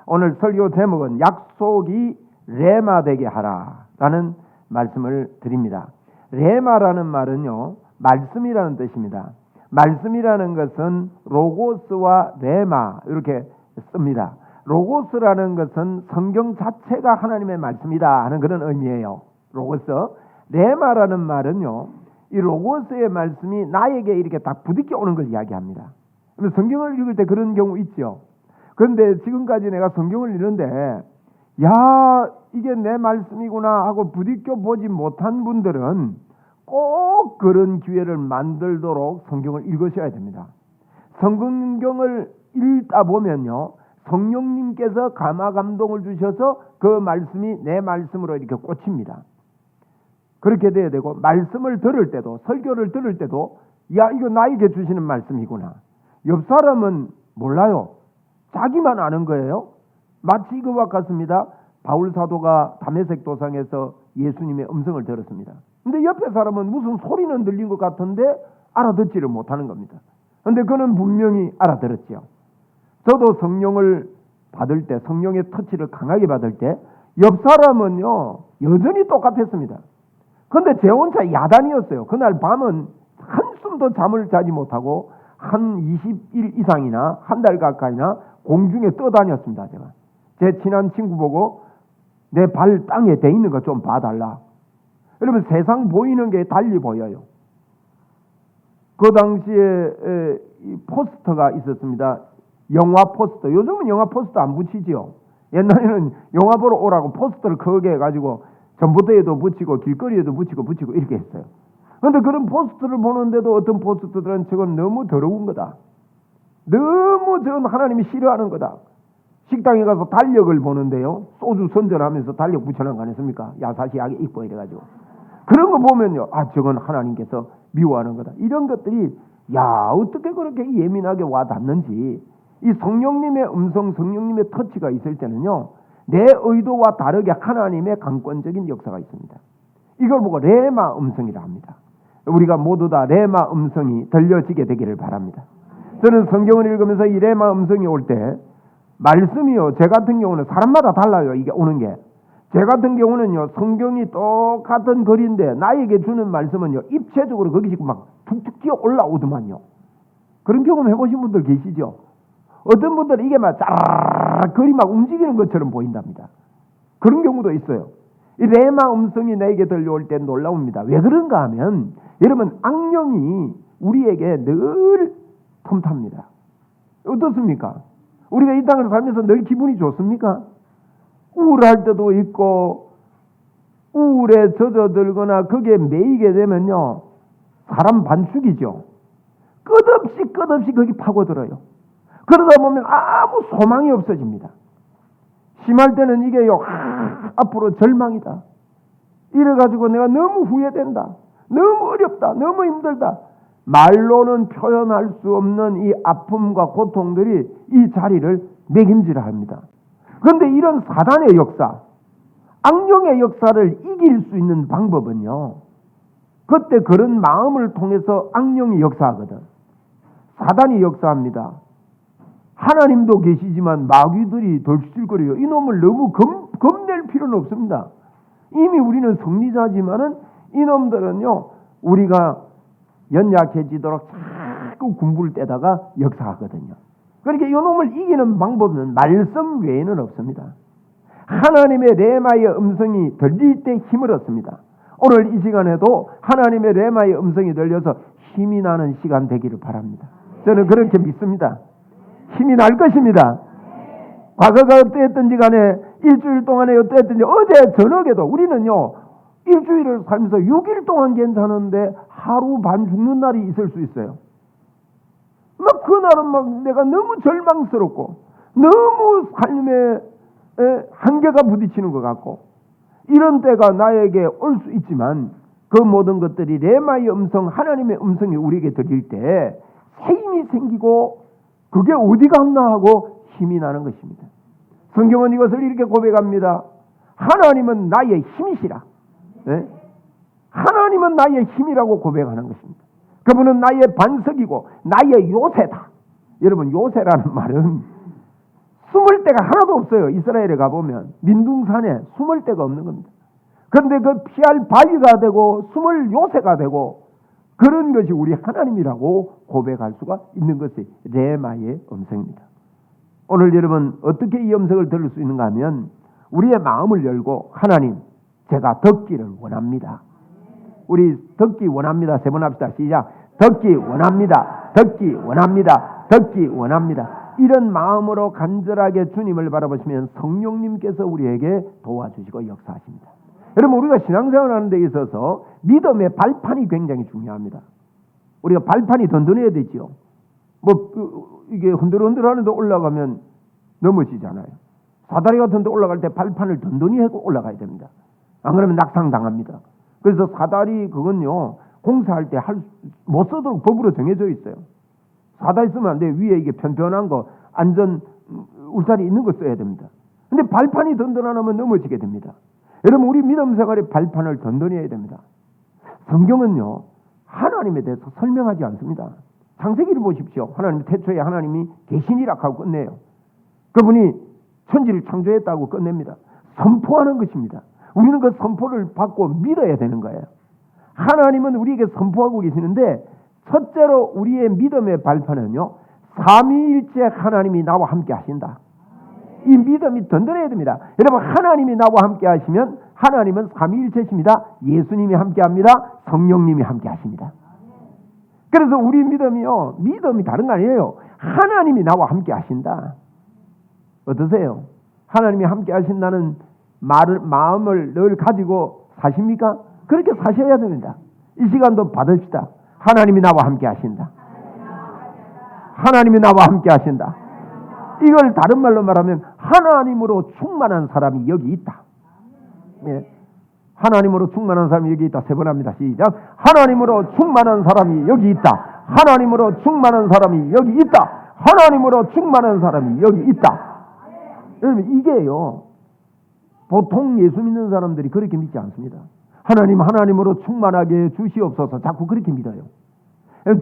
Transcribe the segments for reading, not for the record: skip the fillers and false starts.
오늘 설교 제목은 약속이 레마 되게 하라라는 말씀을 드립니다. 레마라는 말은요, 말씀이라는 뜻입니다. 말씀이라는 것은 로고스와 레마 이렇게 씁니다. 로고스라는 것은 성경 자체가 하나님의 말씀이다 하는 그런 의미예요. 로고스. 레마라는 말은요, 이 로고스의 말씀이 나에게 이렇게 딱 부딪혀 오는 걸 이야기합니다. 성경을 읽을 때 그런 경우 있죠. 그런데 지금까지 내가 성경을 읽는데 야, 이게 내 말씀이구나 하고 부딪혀 보지 못한 분들은 꼭 그런 기회를 만들도록 성경을 읽으셔야 됩니다. 성경을 읽다 보면요, 성령님께서 감화 감동을 주셔서 그 말씀이 내 말씀으로 이렇게 꽂힙니다. 그렇게 돼야 되고, 말씀을 들을 때도, 설교를 들을 때도 야, 이거 나에게 주시는 말씀이구나. 옆 사람은 몰라요. 자기만 아는 거예요. 마치 이거와 같습니다. 바울 사도가 다메섹 도상에서 예수님의 음성을 들었습니다. 근데 옆에 사람은 무슨 소리는 들린 것 같은데 알아듣지를 못하는 겁니다. 근데 그는 분명히 알아들었죠. 저도 성령을 받을 때, 성령의 터치를 강하게 받을 때 옆 사람은요, 여전히 똑같았습니다. 근데 제 혼자 야단이었어요. 그날 밤은 한숨도 잠을 자지 못하고 한 20일 이상이나 한 달 가까이나 공중에 떠다녔습니다. 제가 제 친한 친구 보고 내 발 땅에 대 있는 거 좀 봐달라. 여러분, 세상 보이는 게 달리 보여요. 그 당시에 포스터가 있었습니다. 영화 포스터. 요즘은 영화 포스터 안 붙이지요. 옛날에는 영화 보러 오라고 포스터를 크게 해가지고 전봇대에도 붙이고 길거리에도 붙이고 이렇게 했어요. 그런데 그런 포스터를 보는데도 어떤 포스터들은 저건 너무 더러운 거다. 너무 저건 하나님이 싫어하는 거다. 식당에 가서 달력을 보는데요, 소주 선전하면서 달력 붙여놓은 거 아니습니까? 야사시하게 입고 이래가지고 그런 거 보면요, 아, 저건 하나님께서 미워하는 거다. 이런 것들이 야, 어떻게 그렇게 예민하게 와 닿는지. 이 성령님의 음성, 성령님의 터치가 있을 때는요, 내 의도와 다르게 하나님의 강권적인 역사가 있습니다. 이걸 보고 레마 음성이라 합니다. 우리가 모두 다 레마 음성이 들려지게 되기를 바랍니다. 저는 성경을 읽으면서 이 레마 음성이 올 때 말씀이요, 제 같은 경우는 사람마다 달라요. 이게 오는 게. 제 같은 경우는요, 성경이 똑같은 글인데 나에게 주는 말씀은요, 입체적으로 거기서 막 툭툭 뛰어 올라오더만요. 그런 경험 해보신 분들 계시죠? 어떤 분들은 이게 막 짜라락 글이 막 움직이는 것처럼 보인답니다. 그런 경우도 있어요. 이 레마 음성이 나에게 들려올 때 놀라웁니다. 왜 그런가 하면 여러분, 악령이 우리에게 늘 틈탑니다. 어떻습니까? 우리가 이 땅을 살면서 늘 기분이 좋습니까? 우울할 때도 있고, 우울에 젖어들거나 거기에 매이게 되면요, 사람 반죽이죠. 끝없이 거기 파고들어요. 그러다 보면 아무 소망이 없어집니다. 심할 때는 이게요, 앞으로 절망이다. 이래가지고 내가 너무 후회된다. 너무 어렵다. 너무 힘들다. 말로는 표현할 수 없는 이 아픔과 고통들이 이 자리를 매김질합니다. 그런데 이런 사단의 역사, 악령의 역사를 이길 수 있는 방법은요, 그때 그런 마음을 통해서 악령이 역사하거든. 사단이 역사합니다. 하나님도 계시지만 마귀들이 덜실거려요. 이놈을 너무 겁낼 필요는 없습니다. 이미 우리는 승리자지만은 이놈들은요, 우리가 연약해지도록 자꾸 군부를 떼다가 역사하거든요. 그러니까 이놈을 이기는 방법은 말씀 외에는 없습니다. 하나님의 레마의 음성이 들릴 때 힘을 얻습니다. 오늘 이 시간에도 하나님의 레마의 음성이 들려서 힘이 나는 시간 되기를 바랍니다. 저는 그렇게 믿습니다. 힘이 날 것입니다. 과거가 어땠든지 간에 일주일 동안에 어땠든지 어제 저녁에도 우리는요, 일주일을 살면서 6일 동안 괜찮은데 하루 반 죽는 날이 있을 수 있어요. 막 그날은 막 내가 너무 절망스럽고 너무 삶에 한계가 부딪히는 것 같고 이런 때가 나에게 올 수 있지만 그 모든 것들이 레마의 음성, 하나님의 음성이 우리에게 들릴 때 새 힘이 생기고 그게 어디 갔나 하고 힘이 나는 것입니다. 성경은 이것을 이렇게 고백합니다. 하나님은 나의 힘이시라. 네? 하나님은 나의 힘이라고 고백하는 것입니다. 그분은 나의 반석이고 나의 요새다. 여러분, 요새라는 말은 숨을 데가 하나도 없어요. 이스라엘에 가보면 민둥산에 숨을 데가 없는 겁니다. 그런데 그 피할 바위가 되고 숨을 요새가 되고 그런 것이 우리 하나님이라고 고백할 수가 있는 것이 레마의 음성입니다. 오늘 여러분 어떻게 이 음성을 들을 수 있는가 하면 우리의 마음을 열고 하나님 제가 듣기를 원합니다. 우리 듣기 원합니다. 세 번 합시다. 시작. 듣기 원합니다. 듣기 원합니다. 듣기 원합니다. 이런 마음으로 간절하게 주님을 바라보시면 성령님께서 우리에게 도와주시고 역사하십니다. 여러분 우리가 신앙생활 하는 데 있어서 믿음의 발판이 굉장히 중요합니다. 우리가 발판이 든든해야 되죠. 이게 흔들흔들하는데 올라가면 넘어지잖아요. 사다리 같은 데 올라갈 때 발판을 든든히 하고 올라가야 됩니다. 안 그러면 낙상당합니다. 그래서 사다리 그건요 공사할 때 못 쓰도록 법으로 정해져 있어요. 사다리 쓰면 안 돼. 위에 이게 편편한 거 안전 울타리 있는 거 써야 됩니다. 근데 발판이 든든하면 넘어지게 됩니다. 여러분 우리 믿음 생활의 발판을 든든히 해야 됩니다. 성경은요 하나님에 대해서 설명하지 않습니다. 창세기를 보십시오. 하나님 태초에 하나님이 계시니라 하고 끝내요. 그분이 천지를 창조했다고 끝냅니다. 선포하는 것입니다. 우리는 그 선포를 받고 믿어야 되는 거예요. 하나님은 우리에게 선포하고 계시는데 첫째로 우리의 믿음의 발판은요 삼위일체 하나님이 나와 함께 하신다. 이 믿음이 든든해야 됩니다. 여러분 하나님이 나와 함께 하시면 하나님은 삼위일체십니다. 예수님이 함께 합니다. 성령님이 함께 하십니다. 그래서 우리 믿음이 다른 거 아니에요. 하나님이 나와 함께 하신다. 어떠세요? 하나님이 함께 하신다는 마음을 늘 가지고 사십니까? 그렇게 사셔야 됩니다. 이 시간도 받읍시다. 하나님이 나와 함께 하신다. 하나님이 나와 함께 하신다. 이걸 다른 말로 말하면 하나님으로 충만한 사람이 여기 있다. 예. 하나님으로 충만한 사람이 여기 있다. 세 번 합니다. 시작. 하나님으로 충만한 사람이 여기 있다. 하나님으로 충만한 사람이 여기 있다. 하나님으로 충만한 사람이 여기 있다. 여러분 이게요. 보통 예수 믿는 사람들이 그렇게 믿지 않습니다. 하나님으로 충만하게 주시옵소서 자꾸 그렇게 믿어요.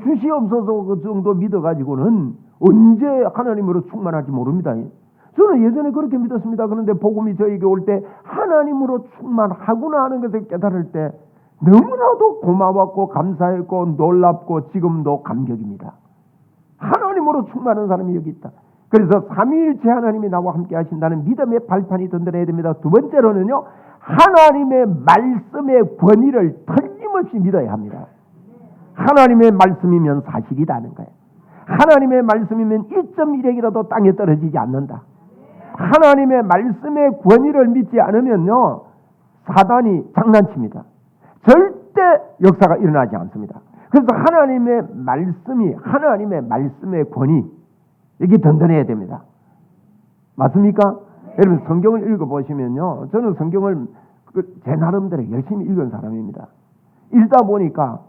주시옵소서 그 정도 믿어가지고는 언제 하나님으로 충만할지 모릅니다. 저는 예전에 그렇게 믿었습니다. 그런데 복음이 저에게 올 때 하나님으로 충만하구나 하는 것을 깨달을 때 너무나도 고마웠고 감사했고 놀랍고 지금도 감격입니다. 하나님으로 충만한 사람이 여기 있다. 그래서 삼위일체 하나님이 나와 함께 하신다는 믿음의 발판이 든든해야 됩니다. 두 번째로는요. 하나님의 말씀의 권위를 틀림없이 믿어야 합니다. 하나님의 말씀이면 사실이다는 거예요. 하나님의 말씀이면 1.1핵이라도 땅에 떨어지지 않는다. 하나님의 말씀의 권위를 믿지 않으면요. 사단이 장난칩니다. 절대 역사가 일어나지 않습니다. 그래서 하나님의 말씀의 권위 이게 든든해야 됩니다. 맞습니까? 여러분 성경을 읽어보시면요. 저는 성경을 제 나름대로 열심히 읽은 사람입니다. 읽다 보니까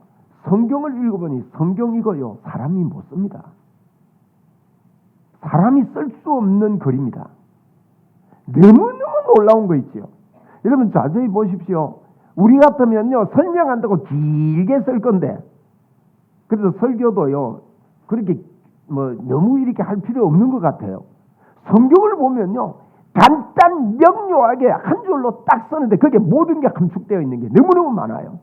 성경을 읽어보니 성경 이거요. 사람이 못 씁니다. 사람이 쓸 수 없는 글입니다. 너무너무 놀라운 거 있지요. 여러분 자세히 보십시오. 우리 같으면요. 설명한다고 길게 쓸 건데 그래서 설교도요. 그렇게 너무 이렇게 할 필요 없는 것 같아요. 성경을 보면요. 간단 명료하게 한 줄로 딱 쓰는데 그게 모든 게 함축되어 있는 게 너무너무 많아요.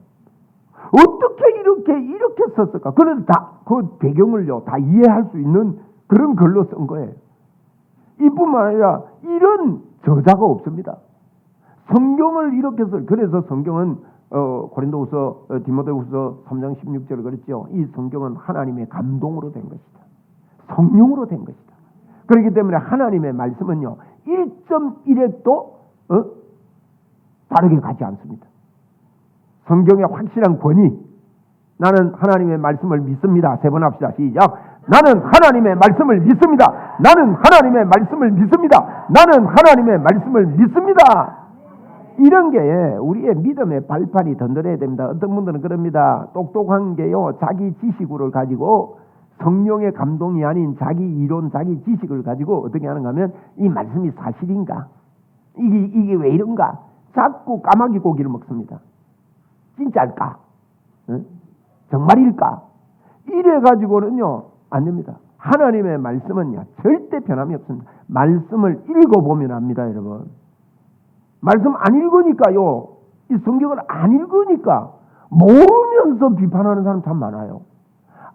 어떻게 이렇게 썼을까? 그래서 다 그 배경을요 다 이해할 수 있는 그런 글로 쓴 거예요. 이뿐만 아니라 이런 저자가 없습니다. 성경을 이렇게 그래서 성경은 고린도후서 디모데후서 3장 16절을 그랬죠. 이 성경은 하나님의 감동으로 된 것이다. 성령으로 된 것이다. 그렇기 때문에 하나님의 말씀은요 1.1핵도 다르게 가지 않습니다. 성경의 확실한 권위. 나는 하나님의 말씀을 믿습니다. 세 번 합시다. 시작. 나는 하나님의 말씀을 믿습니다. 나는 하나님의 말씀을 믿습니다. 나는 하나님의 말씀을 믿습니다. 이런 게 우리의 믿음의 발판이 든든해야 됩니다. 어떤 분들은 그럽니다. 똑똑한 게요 자기 지식을 가지고 성령의 감동이 아닌 자기 이론, 자기 지식을 가지고 어떻게 하는가 하면 이 말씀이 사실인가? 이게 왜 이런가? 자꾸 까마귀 고기를 먹습니다. 진짜일까? 응? 정말일까? 이래 가지고는요 안 됩니다. 하나님의 말씀은요 절대 변함이 없습니다. 말씀을 읽어보면 압니다, 여러분. 말씀 안 읽으니까요, 이 성경을 안 읽으니까 모르면서 비판하는 사람 참 많아요.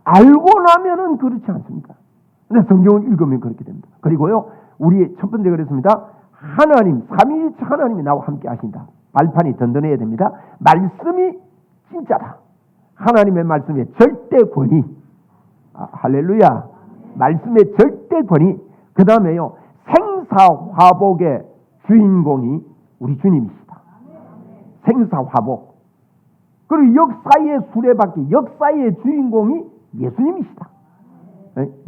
알고 나면은 그렇지 않습니까? 근데 성경을 읽으면 그렇게 됩니다. 그리고요, 우리 첫 번째 그랬습니다. 하나님, 삼위일체 하나님이 나와 함께 하신다. 발판이 든든해야 됩니다. 말씀이 진짜다. 하나님의 말씀의 절대 권위. 할렐루야. 말씀의 절대 권위. 그 다음에요, 생사화복의 주인공이 우리 주님이시다. 생사화복. 그리고 역사의 수레바퀴, 역사의 주인공이 예수님이시다.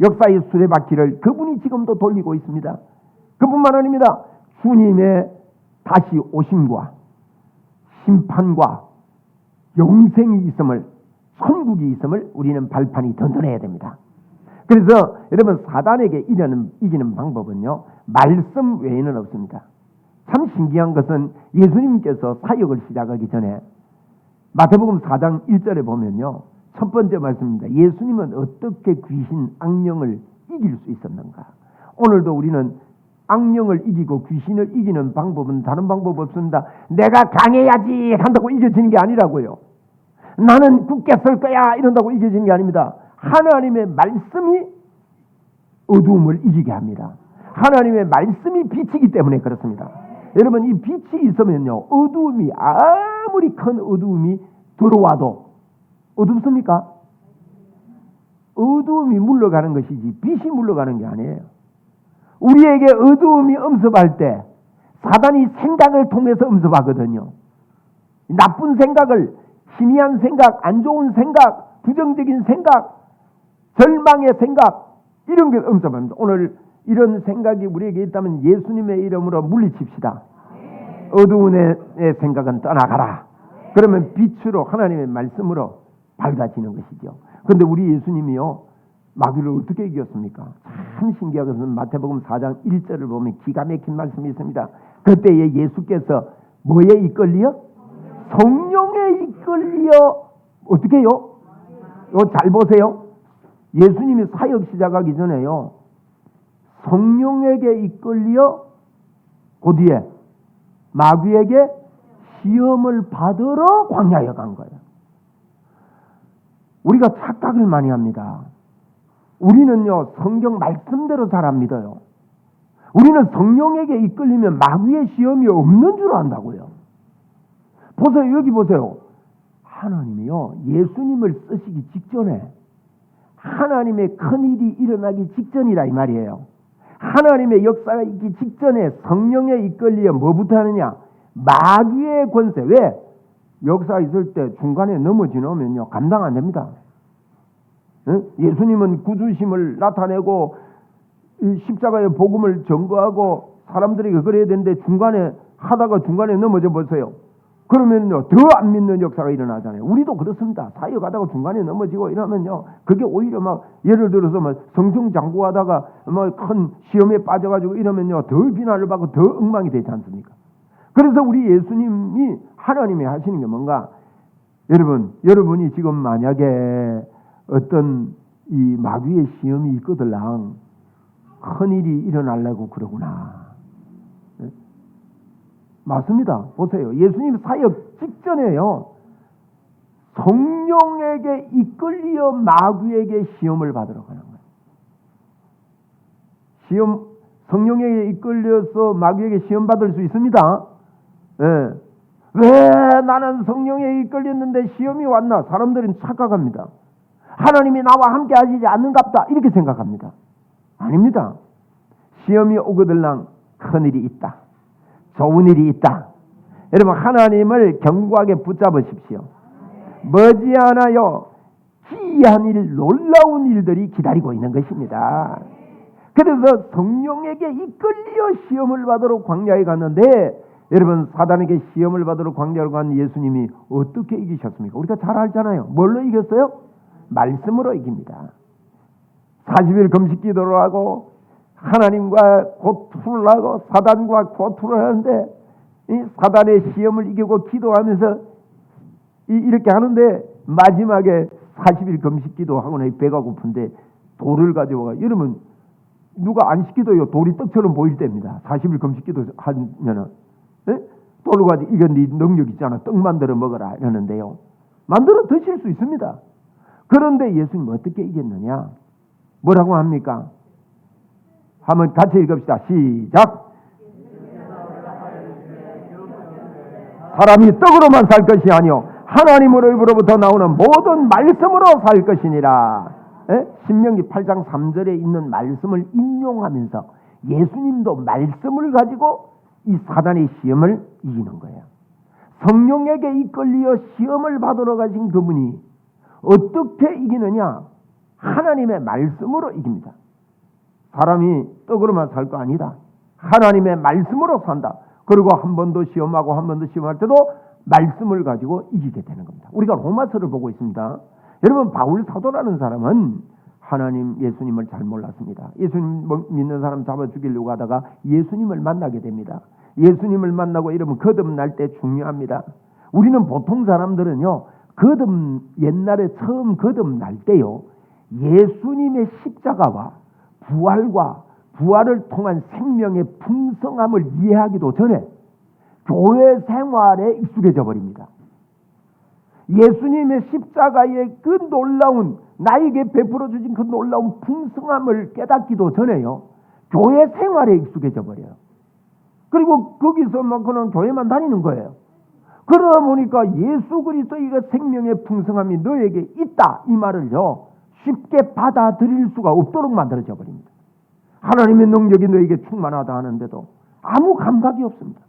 역사의 수레바퀴를 그분이 지금도 돌리고 있습니다. 그뿐만 아닙니다. 주님의 다시 오심과 심판과 영생이 있음을, 천국이 있음을 우리는 발판이 든든해야 됩니다. 그래서 여러분, 사단에게 이기는 방법은요, 말씀 외에는 없습니다. 참 신기한 것은 예수님께서 사역을 시작하기 전에 마태복음 4장 1절에 보면요, 첫 번째 말씀입니다. 예수님은 어떻게 귀신, 악령을 이길 수 있었는가? 오늘도 우리는 악령을 이기고 귀신을 이기는 방법은 다른 방법 없습니다. 내가 강해야지 한다고 이겨지는 게 아니라고요. 나는 굳게 설 거야 이런다고 이겨지는 게 아닙니다. 하나님의 말씀이 어두움을 이기게 합니다. 하나님의 말씀이 빛이기 때문에 그렇습니다. 여러분, 이 빛이 있으면요, 어두움이 아무리 큰 어두움이 들어와도 어둡습니까? 어두움이 물러가는 것이지 빛이 물러가는 게 아니에요. 우리에게 어두움이 엄습할 때 사단이 생각을 통해서 엄습하거든요. 나쁜 생각을, 희미한 생각, 안 좋은 생각, 부정적인 생각, 절망의 생각, 이런 게 엄습합니다. 오늘 이런 생각이 우리에게 있다면 예수님의 이름으로 물리칩시다. 어두운의 생각은 떠나가라. 그러면 빛으로, 하나님의 말씀으로 밝아지는 것이죠. 그런데 우리 예수님이요, 마귀를 어떻게 이겼습니까? 참 신기한 것은 마태복음 4장 1절을 보면 기가 막힌 말씀이 있습니다. 그때에 예수께서 뭐에 이끌리어? 성령에 이끌리어. 어떻게 해요? 잘 보세요. 예수님이 사역 시작하기 전에요, 성령에게 이끌려 그 뒤에 마귀에게 시험을 받으러 광야에 간 거예요. 우리가 착각을 많이 합니다. 우리는요, 성경 말씀대로 잘 안 믿어요. 우리는 성령에게 이끌리면 마귀의 시험이 없는 줄 안다고요. 보세요, 여기 보세요. 하나님이요, 예수님을 쓰시기 직전에 하나님의 큰일이 일어나기 직전이라 이 말이에요. 하나님의 역사가 있기 직전에 성령에 이끌려 뭐부터 하느냐? 마귀의 권세. 왜? 역사 있을 때 중간에 넘어지면요, 감당 안 됩니다. 예수님은 구주심을 나타내고 십자가의 복음을 전거하고 사람들에게 그래야 되는데 중간에 하다가 중간에 넘어져 보세요. 그러면요, 더 안 믿는 역사가 일어나잖아요. 우리도 그렇습니다. 사역하다가 중간에 넘어지고 이러면요, 그게 오히려 막 예를 들어서 막 성승장구하다가 뭐 큰 시험에 빠져가지고 이러면요, 더 비난을 받고 더 엉망이 되지 않습니까? 그래서 우리 예수님이 하나님이 하시는 게 뭔가, 여러분이 지금 만약에 어떤 이 마귀의 시험이 있거들랑 큰일이 일어나려고 그러구나. 맞습니다. 보세요. 예수님 사역 직전에요, 성령에게 이끌려 마귀에게 시험을 받으러 가는 거예요. 성령에게 이끌려서 마귀에게 시험 받을 수 있습니다. 예. 왜 나는 성령에 이끌렸는데 시험이 왔나? 사람들은 착각합니다. 하나님이 나와 함께 하시지 않는갑다 이렇게 생각합니다. 아닙니다. 시험이 오거들랑 큰일이 있다. 좋은 일이 있다. 여러분, 하나님을 견고하게 붙잡으십시오. 머지않아요, 기이한 일, 놀라운 일들이 기다리고 있는 것입니다. 그래서 성령에게 이끌려 시험을 받으러 광야에 갔는데, 여러분, 사단에게 시험을 받으러 광야로 간 예수님이 어떻게 이기셨습니까? 우리가 잘 알잖아요. 뭘로 이겼어요? 말씀으로 이깁니다. 40일 금식 기도를 하고 하나님과 고투를 하고 사단과 고투를 하는데, 이 사단의 시험을 이기고 기도하면서 이렇게 하는데, 마지막에 40일 금식 기도하고 나니 배가 고픈데 돌을 가져와. 이러면 누가 안 시키도요 돌이 떡처럼 보일 때입니다. 40일 금식기도 하면은 돌을 가지고 이건 네 능력 있잖아. 떡 만들어 먹어라 이러는데요. 만들어 드실 수 있습니다. 그런데 예수님 어떻게 이겼느냐? 뭐라고 합니까? 한번 같이 읽읍시다. 시작. 사람이 떡으로만 살 것이 아니요 하나님으로부터 나오는 모든 말씀으로 살 것이니라. 신명기 8장 3절에 있는 말씀을 인용하면서 예수님도 말씀을 가지고 이 사단의 시험을 이기는 거예요. 성령에게 이끌려 시험을 받으러 가신 그분이 어떻게 이기느냐? 하나님의 말씀으로 이깁니다. 사람이 떡으로만 살 거 아니다. 하나님의 말씀으로 산다. 그리고 한 번 더 시험하고 한 번 더 시험할 때도 말씀을 가지고 이기게 되는 겁니다. 우리가 로마서를 보고 있습니다. 여러분 바울 사도라는 사람은 하나님 예수님을 잘 몰랐습니다. 예수님 믿는 사람 잡아 죽이려고 하다가 예수님을 만나게 됩니다. 예수님을 만나고 이러면 거듭날 때 중요합니다. 우리는 보통 사람들은요 옛날에 처음 거듭날 때요 예수님의 십자가와 부활을 통한 생명의 풍성함을 이해하기도 전에 교회 생활에 익숙해져 버립니다. 예수님의 십자가의 그 놀라운 나에게 베풀어 주신 그 놀라운 풍성함을 깨닫기도 전에요 교회 생활에 익숙해져 버려요. 그리고 거기서 막 그냥 교회만 다니는 거예요. 그러다 보니까 예수 그리스도의 생명의 풍성함이 너에게 있다 이 말을요 쉽게 받아들일 수가 없도록 만들어져 버립니다. 하나님의 능력이 너에게 충만하다 하는데도 아무 감각이 없습니다.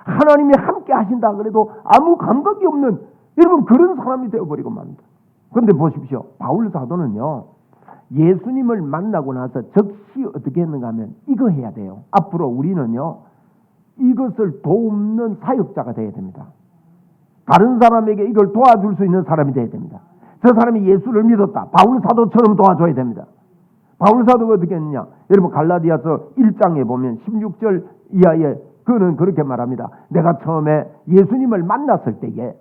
하나님이 함께 하신다 그래도 아무 감각이 없는 여러분 그런 사람이 되어버리고 맙니다. 그런데 보십시오. 바울 사도는요 예수님을 만나고 나서 즉시 어떻게 했는가 하면 이거 해야 돼요. 앞으로 우리는요 이것을 돕는 사역자가 되어야 됩니다. 다른 사람에게 이걸 도와줄 수 있는 사람이 되어야 됩니다. 저 사람이 예수를 믿었다. 바울 사도처럼 도와줘야 됩니다. 바울 사도가 어떻게 했느냐? 여러분 갈라디아서 1장에 보면 16절 이하에 그는 그렇게 말합니다. 내가 처음에 예수님을 만났을 때에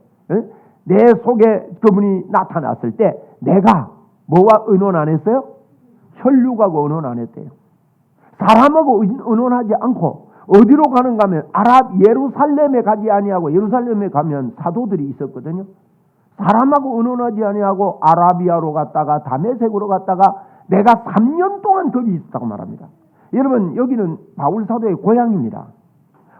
내 속에 그분이 나타났을 때 내가 뭐와 의논 안 했어요? 혈육하고 의논 안 했대요. 사람하고 의논하지 않고 어디로 가는가 하면 예루살렘에 가지 아니하고 예루살렘에 가면 사도들이 있었거든요. 사람하고 의논하지 아니하고 아라비아로 갔다가 다메섹으로 갔다가 내가 3년 동안 거기 있었다고 말합니다. 여러분 여기는 바울 사도의 고향입니다.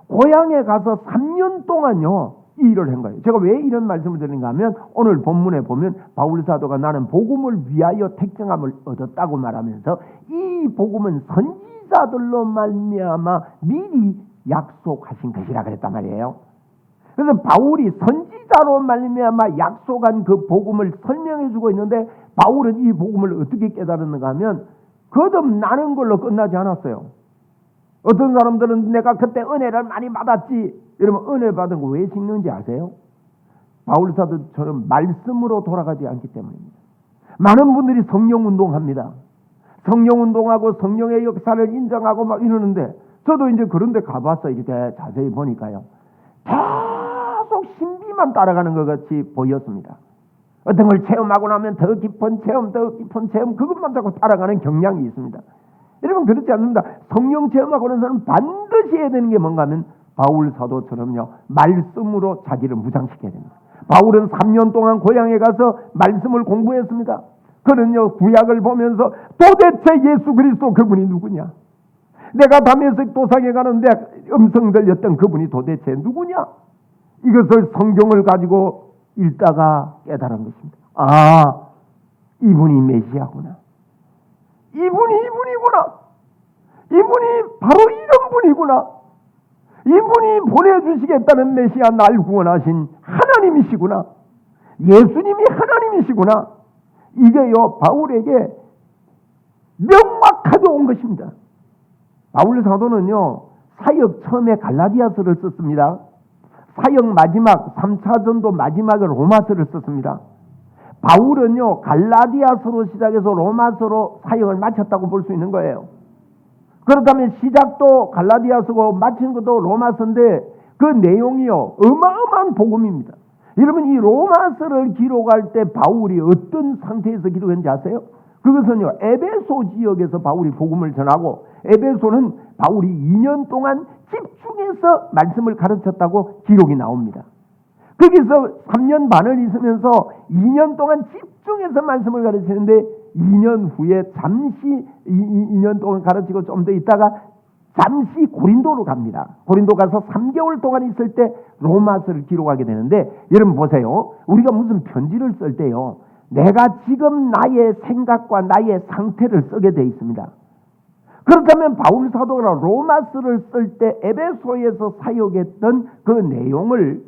고향에 가서 3년 동안요 이 일을 한 거예요. 제가 왜 이런 말씀을 드리는가 하면 오늘 본문에 보면 바울 사도가 나는 복음을 위하여 택정함을 얻었다고 말하면서 이 복음은 선지자들로 말미암아 미리 약속하신 것이라 그랬단 말이에요. 그래서 바울이 선지자로 말미암아 약속한 그 복음을 설명해 주고 있는데 바울은 이 복음을 어떻게 깨달았는가 하면 거듭나는 걸로 끝나지 않았어요. 어떤 사람들은 내가 그때 은혜를 많이 받았지 이러면 은혜 받은 거 왜 식는지 아세요? 바울 사도처럼 말씀으로 돌아가지 않기 때문입니다. 많은 분들이 성령 운동합니다. 성령 운동하고 성령의 역사를 인정하고 막 이러는데 저도 이제 그런 데 가봤어. 이렇게 자세히 보니까요 계속 신비만 따라가는 것 같이 보였습니다. 어떤 걸 체험하고 나면 더 깊은 체험 그것만 자꾸 따라가는 경향이 있습니다. 여러분 그렇지 않습니다. 성령 체험하고 그런 사람은 반드시 해야 되는 게 뭔가 하면 바울 사도처럼요 말씀으로 자기를 무장시켜야 됩니다. 바울은 3년 동안 고향에 가서 말씀을 공부했습니다. 그는요 구약을 보면서 도대체 예수 그리스도 그분이 누구냐, 내가 다메섹 도상에 가는데 음성 들렸던 그분이 도대체 누구냐, 이것을 성경을 가지고 읽다가 깨달은 것입니다. 아, 이분이 메시아구나. 이분이구나. 이분이 바로 이런 분이구나. 이분이 보내주시겠다는 메시아 날 구원하신 하나님이시구나. 예수님이 하나님이시구나. 이게요 바울에게 명확하게 온 것입니다. 바울 사도는요 사역 처음에 갈라디아서를 썼습니다. 사역 마지막 3차 전도 마지막에 로마서를 썼습니다. 바울은요 갈라디아서로 시작해서 로마서로 사역을 마쳤다고 볼 수 있는 거예요. 그렇다면 시작도 갈라디아서고 마친 것도 로마서인데 그 내용이요 어마어마한 복음입니다. 여러분 이 로마서를 기록할 때 바울이 어떤 상태에서 기록했는지 아세요? 그것은요, 에베소 지역에서 바울이 복음을 전하고, 에베소는 바울이 2년 동안 집중해서 말씀을 가르쳤다고 기록이 나옵니다. 거기서 3년 반을 있으면서 2년 동안 집중해서 말씀을 가르치는데 2년 후에 잠시 2년 동안 가르치고 좀 더 있다가 잠시 고린도로 갑니다. 고린도 가서 3개월 동안 있을 때 로마서를 기록하게 되는데, 여러분 보세요. 우리가 무슨 편지를 쓸 때요, 내가 지금 나의 생각과 나의 상태를 쓰게 돼 있습니다. 그렇다면 바울 사도가 로마서를 쓸 때 에베소에서 사역했던 그 내용을,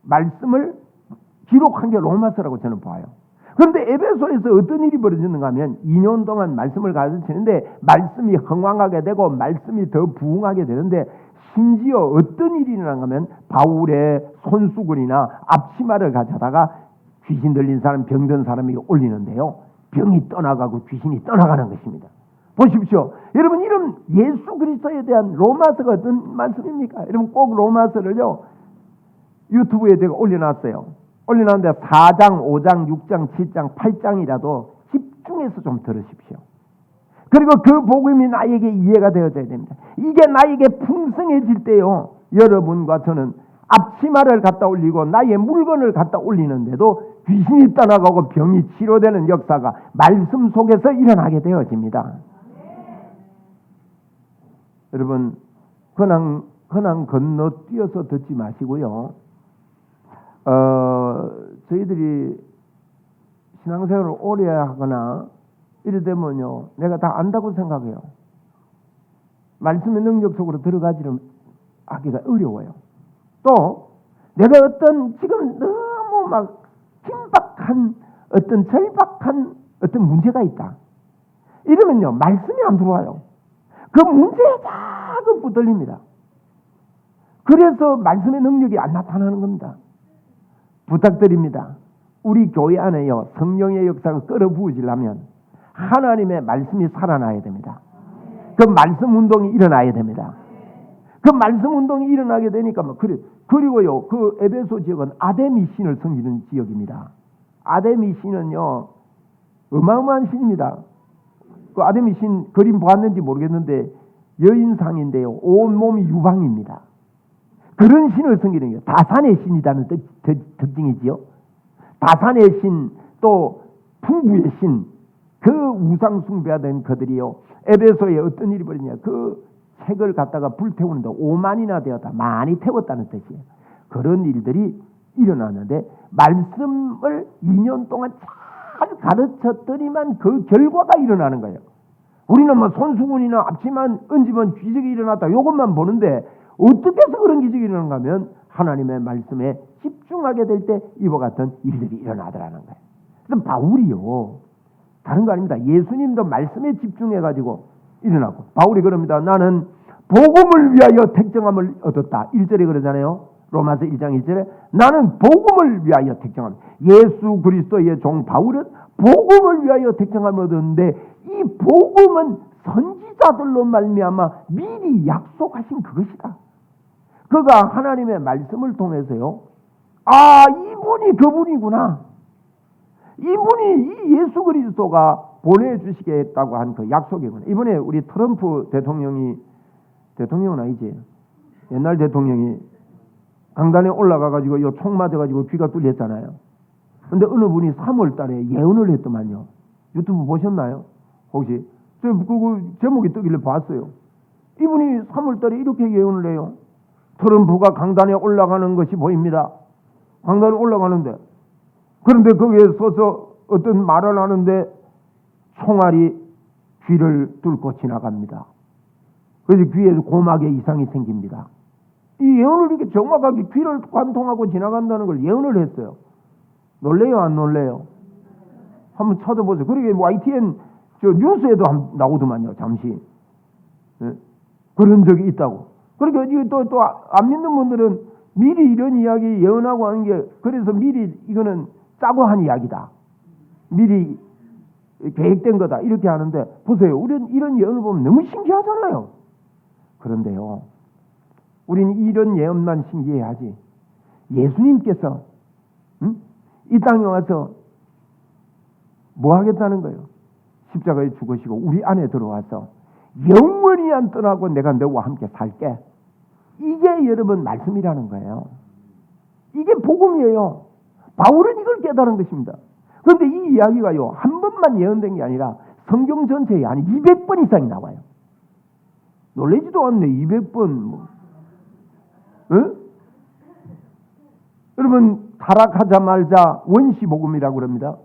말씀을 기록한 게 로마서라고 저는 봐요. 그런데 에베소에서 어떤 일이 벌어지는가 하면 2년 동안 말씀을 가르치는데 말씀이 흥왕하게 되고 말씀이 더 부흥하게 되는데, 심지어 어떤 일이 일어난가 하면 바울의 손수건이나 앞치마를 가져다가 귀신 들린 사람, 병든 사람에게 올리는데요, 병이 떠나가고 귀신이 떠나가는 것입니다. 보십시오. 여러분, 이런 예수 그리스도에 대한 로마서가 어떤 말씀입니까? 여러분 꼭 로마서를요 유튜브에 제가 올려놨어요. 올려놨는데 4장, 5장, 6장, 7장, 8장이라도 집중해서 좀 들으십시오. 그리고 그 복음이 나에게 이해가 되어져야 됩니다. 이게 나에게 풍성해질 때요, 여러분과 저는 앞치마를 갖다 올리고 나의 물건을 갖다 올리는데도 귀신이 떠나가고 병이 치료되는 역사가 말씀 속에서 일어나게 되어집니다. 여러분, 그냥 건너뛰어서 듣지 마시고요. 저희들이 신앙생활을 오래 하거나 이래 되면요, 내가 다 안다고 생각해요. 말씀의 능력 속으로 들어가지를 하기가 어려워요. 또 내가 어떤 지금 너무 막 긴박한 어떤 절박한 어떤 문제가 있다, 이러면요 말씀이 안 들어와요. 그 문제에 자꾸 붙들립니다. 그래서 말씀의 능력이 안 나타나는 겁니다. 부탁드립니다. 우리 교회 안에요, 성령의 역사가 끌어부으시려면 하나님의 말씀이 살아나야 됩니다. 그 말씀 운동이 일어나야 됩니다. 그 말씀 운동이 일어나게 되니까 그리고요, 그 에베소 지역은 아데미 신을 섬기는 지역입니다. 아데미 신은요 어마어마한 신입니다. 그 아데미 신 그림 보았는지 모르겠는데 여인상인데요, 온몸이 유방입니다. 그런 신을 섬기는 게 다산의 신이라는 특징이지요. 다산의 신, 또 풍부의 신, 그 우상 숭배하던 그들이요, 에베소에 어떤 일이 벌어지냐, 그 책을 갖다가 불태우는데 5만이나 되었다, 많이 태웠다는 뜻이에요. 그런 일들이 일어나는데 말씀을 2년 동안 잘 가르쳤더니만 그 결과가 일어나는 거예요. 우리는 뭐 손수건이나 앞치만 얹으면 기적이 일어났다, 이것만 보는데 어떻게 해서 그런 기적이 일어나는가 하면 하나님의 말씀에 집중하게 될 때 이와 같은 일들이 일어나더라는 거예요. 그래서 바울이요, 다른 거 아닙니다. 예수님도 말씀에 집중해가지고 일어나고, 바울이 그럽니다. 나는 복음을 위하여 택정함을 얻었다. 1절에 그러잖아요. 로마서 1장 1절에 나는 복음을 위하여 택정함. 예수 그리스도의 종 바울은 복음을 위하여 택정함을 얻었는데, 이 복음은 선지자들로 말미암아 미리 약속하신 그것이다. 그가 하나님의 말씀을 통해서요, 아, 이분이 그분이구나, 이분이 이 예수 그리스도가 보내주시겠다고 한 그 약속이구나. 이번에 우리 트럼프 대통령은 아니지, 옛날 대통령이 강단에 올라가가지고 요 총 맞아가지고 귀가 뚫렸잖아요. 근데 어느 분이 3월 달에 예언을 했더만요. 유튜브 보셨나요? 혹시? 저 그 제목이 뜨길래 봤어요. 이분이 3월 달에 이렇게 예언을 해요. 트럼프가 강단에 올라가는 것이 보입니다. 강단에 올라가는데, 그런데 거기에 서서 어떤 말을 하는데 총알이 귀를 뚫고 지나갑니다. 그래서 귀에 고막에 이상이 생깁니다. 이 예언을 이렇게 정확하게 귀를 관통하고 지나간다는 걸 예언을 했어요. 놀래요, 안 놀래요? 한번 찾아보세요. 그러게 뭐 YTN 저 뉴스에도 나오더만요, 잠시. 네? 그런 적이 있다고. 그러니까 또 안 믿는 분들은 미리 이런 이야기 예언하고 하는 게, 그래서 미리 이거는 짜고 한 이야기다, 미리 계획된 거다, 이렇게 하는데, 보세요. 우리는 이런 예언을 보면 너무 신기하잖아요. 그런데요, 우리는 이런 예언만 신기해하지, 예수님께서 이 땅에 와서 뭐 하겠다는 거예요? 십자가에 죽으시고 우리 안에 들어와서 영원히 안 떠나고 내가 너와 함께 살게. 이게 여러분 말씀이라는 거예요. 이게 복음이에요. 바울은 이걸 깨달은 것입니다. 그런데 이 이야기가요, 한 번만 예언된 게 아니라 성경 전체에 한 200번 이상이 나와요. 놀라지도 않네. 200번. 뭐. 응? 여러분, 타락하자마자 원시복음이라고 그럽니다.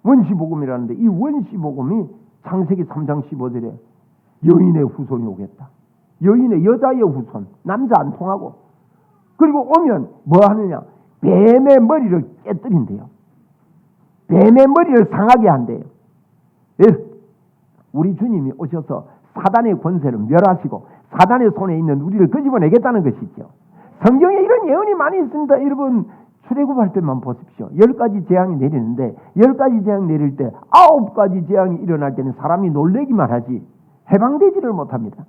원시복음이라는데 이 원시복음이 창세기 3장 15절에 여인의 후손이 오겠다. 여인의 여자의 후손, 남자 안 통하고. 그리고 오면 뭐 하느냐? 뱀의 머리를 깨뜨린대요. 뱀의 머리를 상하게 한대요. 우리 주님이 오셔서 사단의 권세를 멸하시고 사단의 손에 있는 우리를 끄집어내겠다는 것이죠. 성경에 이런 예언이 많이 있습니다. 여러분 출애굽할 때만 보십시오. 10가지 재앙이 내리는데 10가지 재앙 내릴 때 9가지 재앙이 일어날 때는 사람이 놀래기만 하지 해방되지를 못합니다.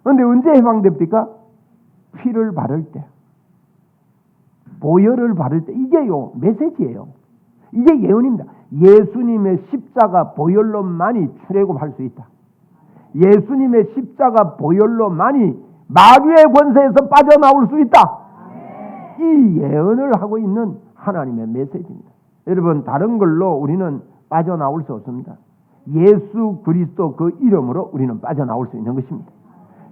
그런데 언제 해방됩니까? 피를 바를 때, 보혈을 바를 때. 이게요 메시지예요. 이게 예언입니다. 예수님의 십자가 보혈로만이 출애굽할 수 있다. 예수님의 십자가 보혈로만이 마귀의 권세에서 빠져나올 수 있다. 이 예언을 하고 있는 하나님의 메시지입니다. 여러분 다른 걸로 우리는 빠져나올 수 없습니다. 예수 그리스도 그 이름으로 우리는 빠져나올 수 있는 것입니다.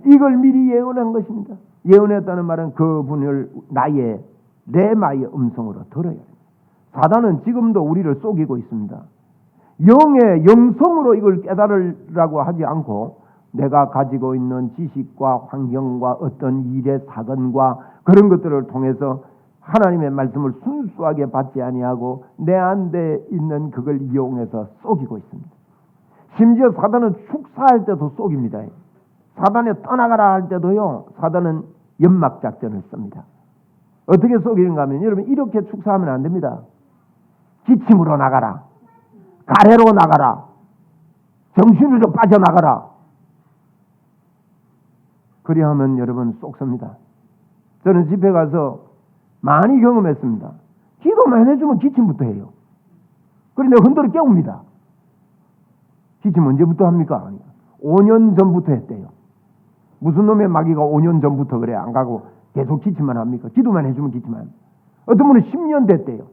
이걸 미리 예언한 것입니다. 예언했다는 말은 그분을 나의 레마의 음성으로 들어야 합니다. 사단은 지금도 우리를 속이고 있습니다. 영의 영성으로 이걸 깨달으라고 하지 않고 내가 가지고 있는 지식과 환경과 어떤 일의 사건과 그런 것들을 통해서 하나님의 말씀을 순수하게 받지 아니하고 내 안에 있는 그걸 이용해서 속이고 있습니다. 심지어 사단은 축사할 때도 속입니다. 사단에 떠나가라 할 때도요, 사단은 연막작전을 씁니다. 어떻게 속이는가 하면 여러분 이렇게 축사하면 안 됩니다. 기침으로 나가라, 가래로 나가라, 정신으로 빠져나가라. 그리하면 여러분 쏙습니다. 저는 집회 가서 많이 경험했습니다. 기도만 해주면 기침부터 해요. 그런데 흔들어 깨웁니다. 기침 언제부터 합니까? 5년 전부터 했대요. 무슨 놈의 마귀가 5년 전부터 그래 안 가고 계속 기침만 합니까? 기도만 해주면 기침만. 어떤 분은 10년 됐대요.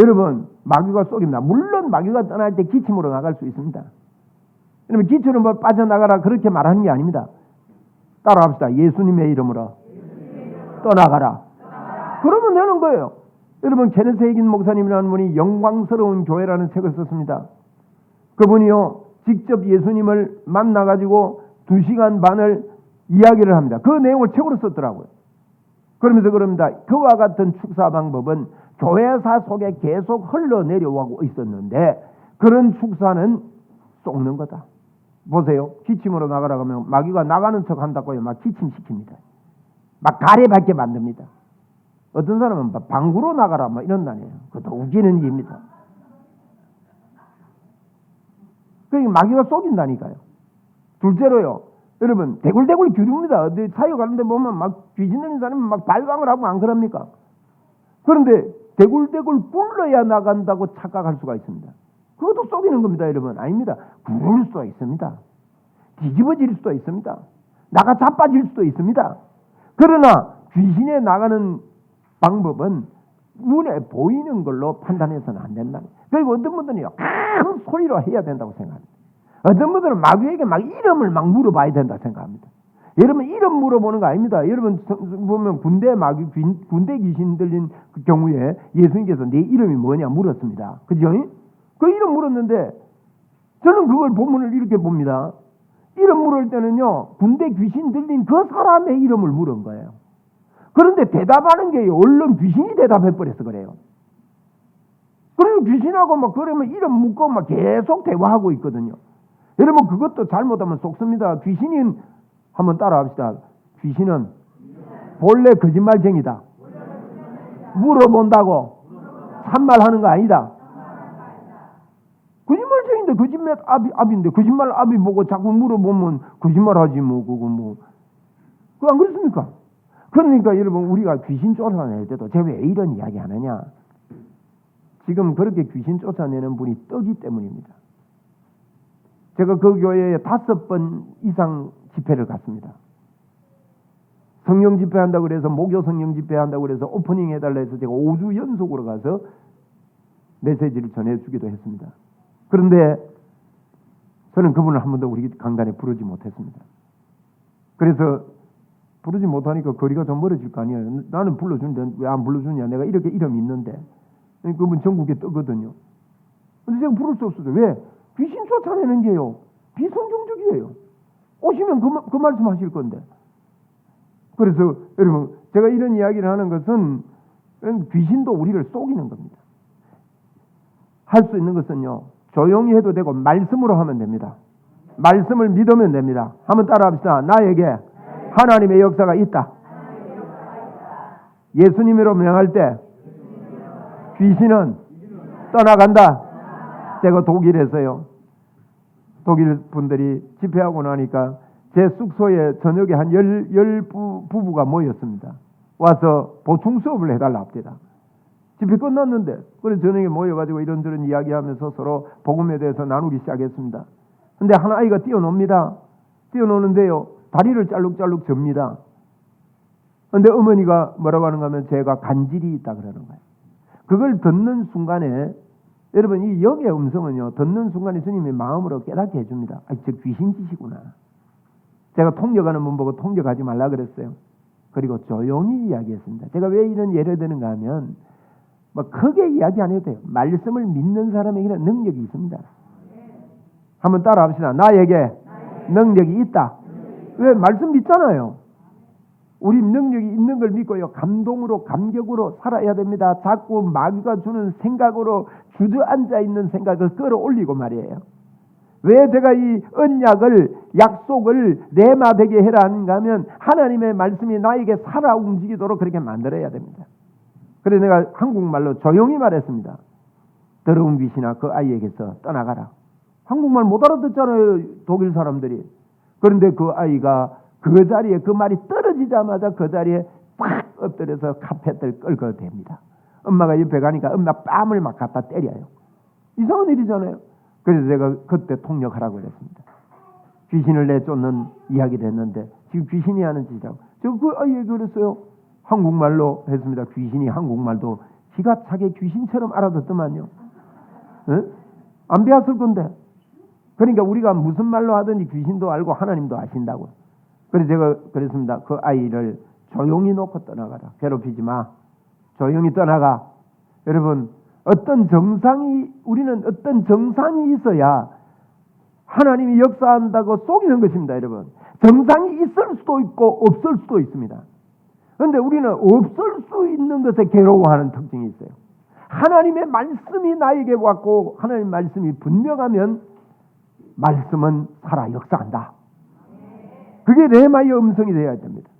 여러분 마귀가 속입니다. 물론 마귀가 떠날 때 기침으로 나갈 수 있습니다. 여러분 기침으로 뭐 빠져나가라 그렇게 말하는 게 아닙니다. 따라합시다. 예수님의 이름으로 떠나가라. 그러면 되는 거예요. 여러분 케네스 헤긴 목사님이라는 분이 영광스러운 교회라는 책을 썼습니다. 그분이요 직접 예수님을 만나가지고 2시간 반을 이야기를 합니다. 그 내용을 책으로 썼더라고요. 그러면서 그럽니다. 그와 같은 축사 방법은 교회사 속에 계속 흘러내려오고 있었는데 그런 축사는 속는 거다. 보세요. 기침으로 나가라고 하면 마귀가 나가는 척 한다고요. 막 기침시킵니다. 막 가래받게 만듭니다. 어떤 사람은 방구로 나가라 막 이런다네요. 그것도 웃기는 일입니다. 그러니까 마귀가 속인다니까요. 둘째로요. 여러분 대굴대굴 기릅니다. 어디 사역 가는데 보면 막 귀신 들린 사람은 막 발광을 하고 안 그럽니까? 그런데 대굴대굴 굴러야 나간다고 착각할 수가 있습니다. 그것도 속이는 겁니다. 여러분 아닙니다. 굴을 수도 있습니다. 뒤집어질 수도 있습니다. 나가 자빠질 수도 있습니다. 그러나 귀신에 나가는 방법은 눈에 보이는 걸로 판단해서는 안 된다. 그리고 어떤 분들은요 큰 소리로 해야 된다고 생각합니다. 어떤 분들은 마귀에게 막 이름을 막 물어봐야 된다 생각합니다. 여러분 이름 물어보는 거 아닙니다. 여러분 보면 군대 마귀 군대 귀신 들린 그 경우에 예수님께서 내 이름이 뭐냐 물었습니다. 그죠? 그 이름 물었는데 저는 그걸 본문을 이렇게 봅니다. 이름 물을 때는요 군대 귀신 들린 그 사람의 이름을 물은 거예요. 그런데 대답하는 게 얼른 귀신이 대답해 버려서 그래요. 그리고 귀신하고 막 그러면 이름 묻고 막 계속 대화하고 있거든요. 여러분 그것도 잘못하면 속습니다. 귀신은 한번 따라합시다. 귀신은 본래 거짓말쟁이다. 물어본다고 산말하는 거 아니다. 거짓말쟁인데 거짓말 압인데 거짓말 압이 보고 자꾸 물어보면 거짓말하지 뭐 그거 뭐 그거 안 그렇습니까? 그러니까 여러분 우리가 귀신 쫓아낼 때도 제가 왜 이런 이야기 하느냐? 지금 그렇게 귀신 쫓아내는 분이 뜨기 때문입니다. 제가 그 교회에 5번 이상 집회를 갔습니다. 성령 집회한다고 그래서 목요 성령 집회한다고 그래서 오프닝 해달라 해서 제가 5주 연속으로 가서 메시지를 전해주기도 했습니다. 그런데 저는 그분을 한 번도 우리 강단에 부르지 못했습니다. 그래서 부르지 못하니까 거리가 좀 멀어질 거 아니에요. 나는 불러주는데 왜 안 불러주냐. 내가 이렇게 이름이 있는데. 그분 전국에 뜨거든요. 근데 제가 부를 수 없어요. 왜? 귀신 쫓아내는 게요. 비성경적이에요. 오시면 그 말씀 하실 건데. 그래서 여러분 제가 이런 이야기를 하는 것은 귀신도 우리를 속이는 겁니다. 할 수 있는 것은요. 조용히 해도 되고 말씀으로 하면 됩니다. 말씀을 믿으면 됩니다. 한번 따라합시다. 나에게 하나님의 역사가 있다. 예수님으로 명할 때 귀신은 떠나간다. 제가 독일에서요. 독일 분들이 집회하고 나니까 제 숙소에 저녁에 한 10 부부가 모였습니다. 와서 보충 수업을 해달라 합니다. 집회 끝났는데 그래서 저녁에 모여가지고 이런저런 이야기하면서 서로 복음에 대해서 나누기 시작했습니다. 근데 한 아이가 뛰어놉니다. 뛰어노는데요. 다리를 짤룩짤룩 접니다. 근데 어머니가 뭐라고 하는가 하면 제가 간질이 있다 그러는 거예요. 그걸 듣는 순간에 여러분 이 영의 음성은요. 듣는 순간에 주님이 마음으로 깨닫게 해줍니다. 아, 저 귀신짓이구나. 제가 통역하는 분 보고 통역하지 말라 그랬어요. 그리고 조용히 이야기했습니다. 제가 왜 이런 예를 드는가 하면 뭐 크게 이야기 안 해도 돼요. 말씀을 믿는 사람에게는 능력이 있습니다. 한번 따라 합시다. 나에게 능력이 있다. 왜? 말씀 믿잖아요. 우리 능력이 있는 걸 믿고요. 감동으로 감격으로 살아야 됩니다. 자꾸 마귀가 주는 생각으로 주저앉아 있는 생각을 끌어올리고 말이에요. 왜 제가 이 언약을 약속을 레마되게 해라 하는가 하면 하나님의 말씀이 나에게 살아 움직이도록 그렇게 만들어야 됩니다. 그래서 내가 한국말로 조용히 말했습니다. 더러운 귀신아 그 아이에게서 떠나가라. 한국말 못 알아듣잖아요. 독일 사람들이. 그런데 그 아이가 그 자리에 그 말이 떨어지자마자 그 자리에 팍 엎드려서 카펫을 끌고 댑니다. 엄마가 옆에 가니까 엄마 뺨을 막 갖다 때려요. 이상한 일이잖아요. 그래서 제가 그때 통역하라고 그랬습니다. 귀신을 내쫓는 이야기를 했는데 지금 귀신이 하는 짓이라고. 제가 그 아이에게 그랬어요. 한국말로 했습니다. 귀신이 한국말도 기가 차게 귀신처럼 알아듣더만요. 에? 안 배웠을 건데. 그러니까 우리가 무슨 말로 하든지 귀신도 알고 하나님도 아신다고. 그래서 제가 그랬습니다. 그 아이를 조용히 놓고 떠나가라. 괴롭히지 마. 조용히 떠나가. 여러분 우리는 어떤 정상이 있어야 하나님이 역사한다고 속이는 것입니다. 여러분 정상이 있을 수도 있고 없을 수도 있습니다. 그런데 우리는 없을 수 있는 것에 괴로워하는 특징이 있어요. 하나님의 말씀이 나에게 왔고 하나님의 말씀이 분명하면 말씀은 살아 역사한다. 그게 레마의 음성이 되어야 됩니다.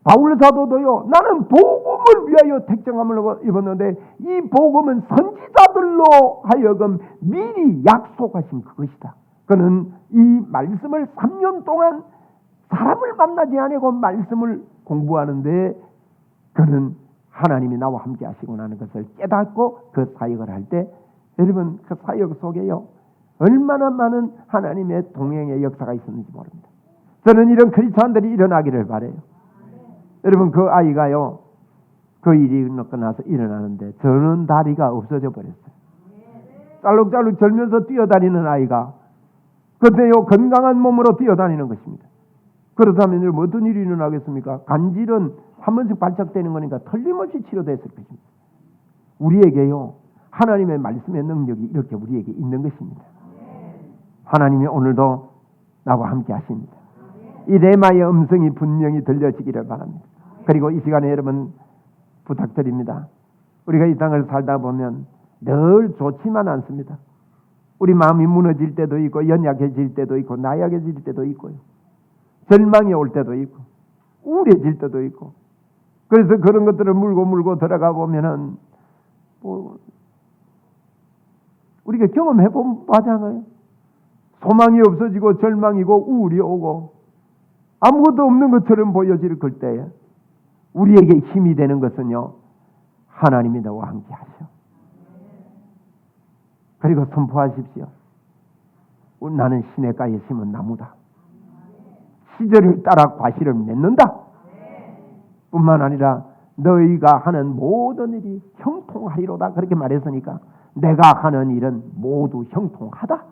바울 사도도요. 나는 복음을 위하여 택정함을 입었는데 이 복음은 선지자들로 하여금 미리 약속하신 그것이다. 그는 이 말씀을 3년 동안 사람을 만나지 않고 말씀을 공부하는데 그는 하나님이 나와 함께 하시고 하는 것을 깨닫고 그 사역을 할 때 여러분 그 사역 속에요. 얼마나 많은 하나님의 동행의 역사가 있었는지 모릅니다. 저는 이런 크리스찬들이 일어나기를 바라요. 여러분 그 아이가요. 그 일이 끝나서 일어나는데 저는 다리가 없어져 버렸어요. 짤룩짤룩 절면서 뛰어다니는 아이가 그때요 건강한 몸으로 뛰어다니는 것입니다. 그렇다면 여러분 어떤 일이 일어나겠습니까? 간질은 한 번씩 발작되는 거니까 틀림없이 치료됐을 것입니다. 우리에게요 하나님의 말씀의 능력이 이렇게 우리에게 있는 것입니다. 하나님이 오늘도 나와 함께 하십니다. 이 레마의 음성이 분명히 들려지기를 바랍니다. 그리고 이 시간에 여러분 부탁드립니다. 우리가 이 땅을 살다 보면 늘 좋지만 않습니다. 우리 마음이 무너질 때도 있고 연약해질 때도 있고 나약해질 때도 있고요. 절망이 올 때도 있고 우울해질 때도 있고 그래서 그런 것들을 물고 들어가 보면은 우리가 경험해 보면 하잖아요. 소망이 없어지고 절망이고 우울이 오고 아무것도 없는 것처럼 보여질 그때에 우리에게 힘이 되는 것은요. 하나님이 나와 함께 하셔. 그리고 선포하십시오. 나는 시냇가에 심은 나무다. 시절을 따라 과실을 맺는다. 뿐만 아니라 너희가 하는 모든 일이 형통하리로다. 그렇게 말했으니까 내가 하는 일은 모두 형통하다.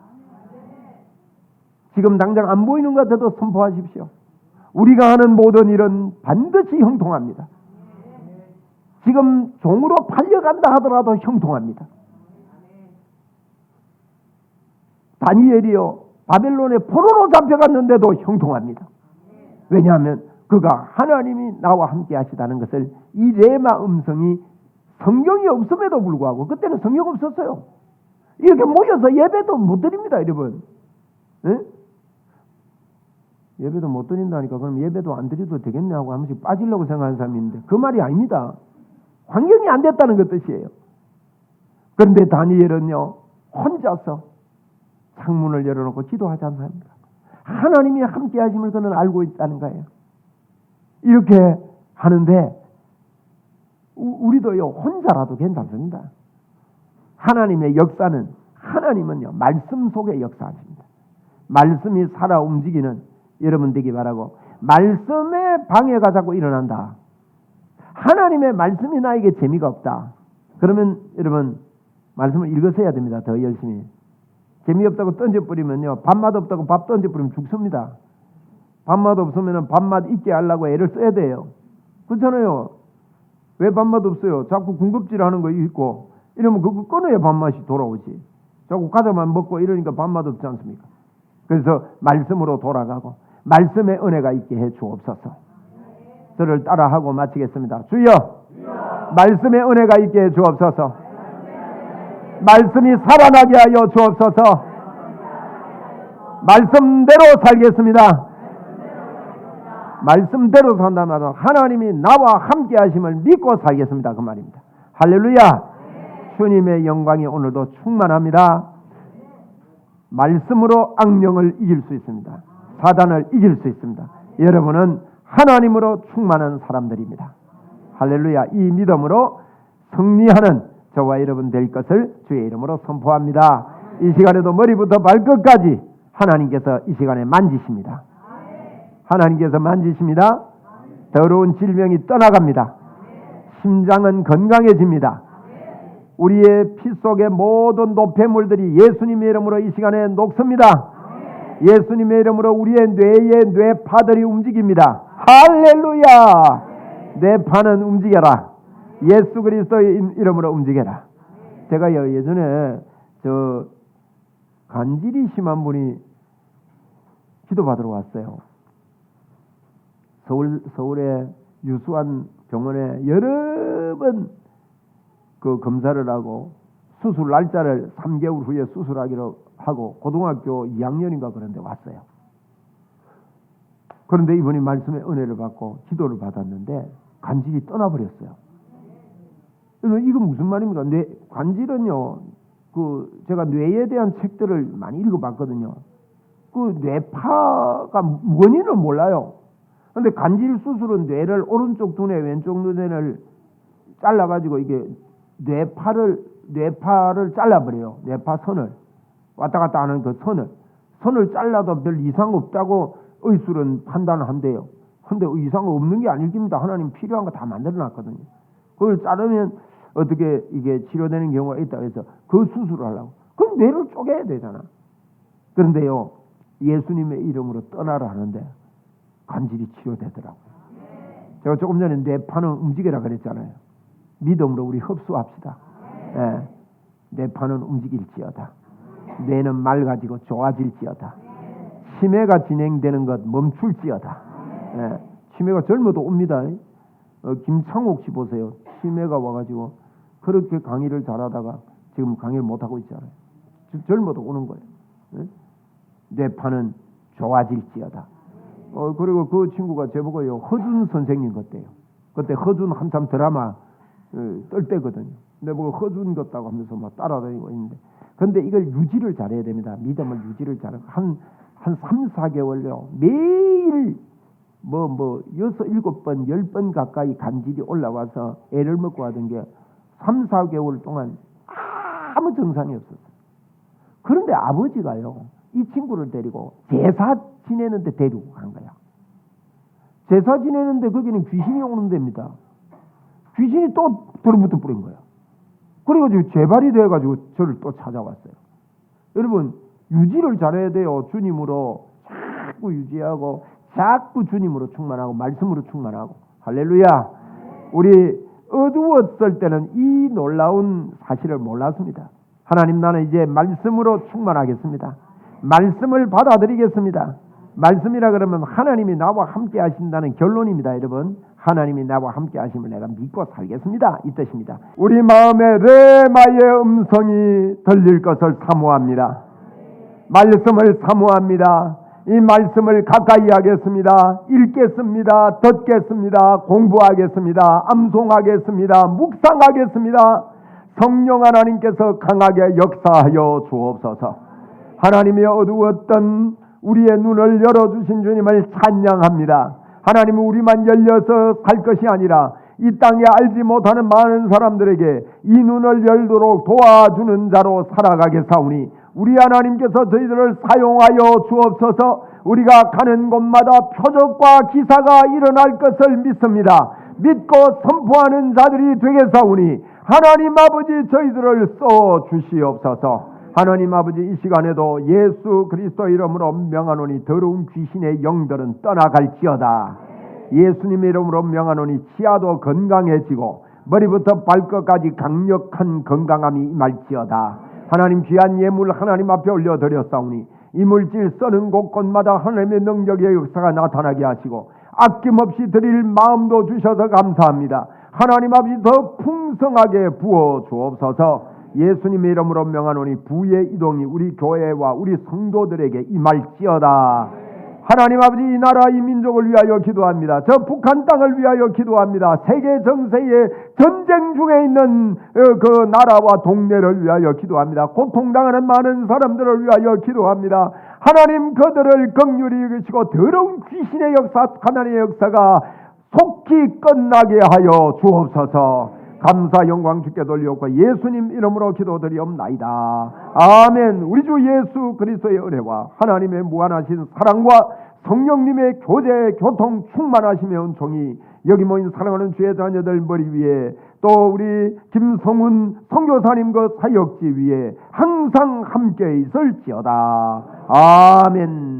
지금 당장 안 보이는 것 같아도 선포하십시오. 우리가 하는 모든 일은 반드시 형통합니다. 지금 종으로 팔려간다 하더라도 형통합니다. 다니엘이요 바벨론에 포로로 잡혀갔는데도 형통합니다. 왜냐하면 그가 하나님이 나와 함께 하시다는 것을 이 레마 음성이 성경이 없음에도 불구하고 그때는 성경 없었어요. 이렇게 모여서 예배도 못 드립니다. 여러분. 네? 예배도 못 드린다니까 그럼 예배도 안 드려도 되겠네 하고 한 번씩 빠지려고 생각하는 사람이 있는데 그 말이 아닙니다. 환경이 안 됐다는 것 뜻이에요. 그런데 다니엘은요 혼자서 창문을 열어놓고 기도하지 않습니다. 하나님이 함께 하심을 그는 알고 있다는 거예요. 이렇게 하는데 우리도요 혼자라도 괜찮습니다. 하나님의 역사는 하나님은요 말씀 속에 역사하십니다. 말씀이 살아 움직이는 여러분 되기 바라고 말씀의 방해가 자꾸 일어난다. 하나님의 말씀이 나에게 재미가 없다. 그러면 여러분 말씀을 읽으셔야 됩니다. 더 열심히. 재미없다고 던져버리면요 밥맛 없다고 밥 던져버리면 죽습니다. 밥맛 없으면 밥맛 있게 하려고 애를 써야 돼요. 그렇잖아요. 왜 밥맛 없어요? 자꾸 군급질하는 거 있고 이러면 그거 끊어야 밥맛이 돌아오지. 자꾸 과자만 먹고 이러니까 밥맛 없지 않습니까? 그래서 말씀으로 돌아가고 말씀의 은혜가 있게 해 주옵소서. 저를 따라하고 마치겠습니다. 주여, 말씀의 은혜가 있게 해 주옵소서. 말씀이 살아나게 하여 주옵소서. 말씀대로 살겠습니다. 말씀대로 산다면 하나님이 나와 함께 하심을 믿고 살겠습니다. 그 말입니다. 할렐루야. 주님의 영광이 오늘도 충만합니다. 말씀으로 악령을 이길 수 있습니다. 사단을 이길 수 있습니다. 여러분은 하나님으로 충만한 사람들입니다. 할렐루야. 이 믿음으로 승리하는 저와 여러분 될 것을 주의 이름으로 선포합니다. 이 시간에도 머리부터 발끝까지 하나님께서 이 시간에 만지십니다. 하나님께서 만지십니다. 더러운 질병이 떠나갑니다. 심장은 건강해집니다. 우리의 피 속의 모든 노폐물들이 예수님의 이름으로 이 시간에 녹습니다. 예수님의 이름으로 우리의 뇌의 뇌파들이 움직입니다. 할렐루야. 뇌파는 움직여라. 예수 그리스도의 이름으로 움직여라. 제가 예전에 저 간질이 심한 분이 기도받으러 왔어요. 서울의 유수한 병원에 여러 번 그 검사를 하고 수술 날짜를 3개월 후에 수술하기로 하고 고등학교 2학년인가 그런데 왔어요. 그런데 이분이 말씀의 은혜를 받고 기도를 받았는데 간질이 떠나버렸어요. 이건 무슨 말입니까? 간질은요, 제가 뇌에 대한 책들을 많이 읽어봤거든요. 그 뇌파가 원인을 몰라요. 그런데 간질 수술은 뇌를 오른쪽 두뇌, 왼쪽 두뇌를 잘라가지고 이게 뇌파를 잘라버려요. 뇌파선을 왔다 갔다 하는 그 선을 잘라도 별 이상 없다고 의술은 판단을 한대요. 근데 이상 없는 게 아닐깁니다. 하나님 필요한 거 다 만들어놨거든요. 그걸 자르면 어떻게 이게 치료되는 경우가 있다고 해서 그 수술을 하려고. 그럼 뇌를 쪼개야 되잖아. 그런데요, 예수님의 이름으로 떠나라 하는데 간질이 치료되더라고요. 제가 조금 전에 뇌파는 움직여라 그랬잖아요. 믿음으로 우리 흡수합시다. 예, 뇌파는 움직일지어다. 뇌는 맑아지고 좋아질지어다. 치매가 진행되는 것 멈출지어다. 예, 치매가 젊어도 옵니다. 김창옥 씨 보세요. 치매가 와가지고 그렇게 강의를 잘하다가 지금 강의를 못하고 있잖아요. 젊어도 오는 거예요. 예? 뇌파는 좋아질지어다. 그리고 그 친구가 제보고요, 허준 선생님 같대요. 그때 허준 한참 드라마 뜰 때거든요. 근데 뭐 허준 같다고 하면서 막 따라다니고 있는데, 근데 이걸 유지를 잘해야 됩니다. 믿음을 유지를 잘하고 한 3, 4개월요 매일 6, 7번, 10번 가까이 간질이 올라와서 애를 먹고 하던 게 3, 4개월 동안 아무 증상이 없었어요. 그런데 아버지가요, 이 친구를 데리고 제사 지내는데 데리고 간 거야. 제사 지내는데 거기는 귀신이 오는 데입니다. 귀신이 또 들어붙어 버린 거야. 그래가지고 재발이 돼가지고 저를 또 찾아왔어요. 여러분, 유지를 잘해야 돼요. 주님으로 자꾸 유지하고 자꾸 주님으로 충만하고 말씀으로 충만하고. 할렐루야. 우리 어두웠을 때는 이 놀라운 사실을 몰랐습니다. 하나님, 나는 이제 말씀으로 충만하겠습니다. 말씀을 받아들이겠습니다. 말씀이라 그러면 하나님이 나와 함께 하신다는 결론입니다. 여러분, 하나님이 나와 함께 하심을 내가 믿고 살겠습니다, 이 뜻입니다. 우리 마음에 레마의 음성이 들릴 것을 사모합니다. 말씀을 사모합니다. 이 말씀을 가까이 하겠습니다. 읽겠습니다. 듣겠습니다. 공부하겠습니다. 암송하겠습니다. 묵상하겠습니다. 성령 하나님께서 강하게 역사하여 주옵소서. 하나님이 어두웠던 우리의 눈을 열어주신 주님을 찬양합니다. 하나님은 우리만 열려서 살 것이 아니라 이 땅에 알지 못하는 많은 사람들에게 이 눈을 열도록 도와주는 자로 살아가게 사오니 우리 하나님께서 저희들을 사용하여 주옵소서. 우리가 가는 곳마다 표적과 기사가 일어날 것을 믿습니다. 믿고 선포하는 자들이 되게 사오니 하나님 아버지, 저희들을 써 주시옵소서. 하나님 아버지, 이 시간에도 예수 그리스도 이름으로 명하노니 더러운 귀신의 영들은 떠나갈지어다. 예수님의 이름으로 명하노니 치아도 건강해지고 머리부터 발끝까지 강력한 건강함이 임할지어다. 하나님, 귀한 예물 하나님 앞에 올려드렸사오니 이물질 써는 곳곳마다 하나님의 능력의 역사가 나타나게 하시고 아낌없이 드릴 마음도 주셔서 감사합니다. 하나님 아버지, 더 풍성하게 부어 주옵소서. 예수님의 이름으로 명하노니 부의 이동이 우리 교회와 우리 성도들에게 임할지어다. 하나님 아버지, 이 나라 이 민족을 위하여 기도합니다. 저 북한 땅을 위하여 기도합니다. 세계 정세의 전쟁 중에 있는 그 나라와 동네를 위하여 기도합니다. 고통당하는 많은 사람들을 위하여 기도합니다. 하나님, 그들을 긍휼히 여기시고 더러운 귀신의 역사, 하나님의 역사가 속히 끝나게 하여 주옵소서. 감사 영광 주께 돌리옵고 예수님 이름으로 기도드리옵나이다. 아멘. 우리 주 예수 그리스도의 은혜와 하나님의 무한하신 사랑과 성령님의 교제 교통 충만하시며 은총이 여기 모인 사랑하는 주의 자녀들 머리 위에, 또 우리 김성훈 선교사님 그 사역지 위에 항상 함께 있을지어다. 아멘.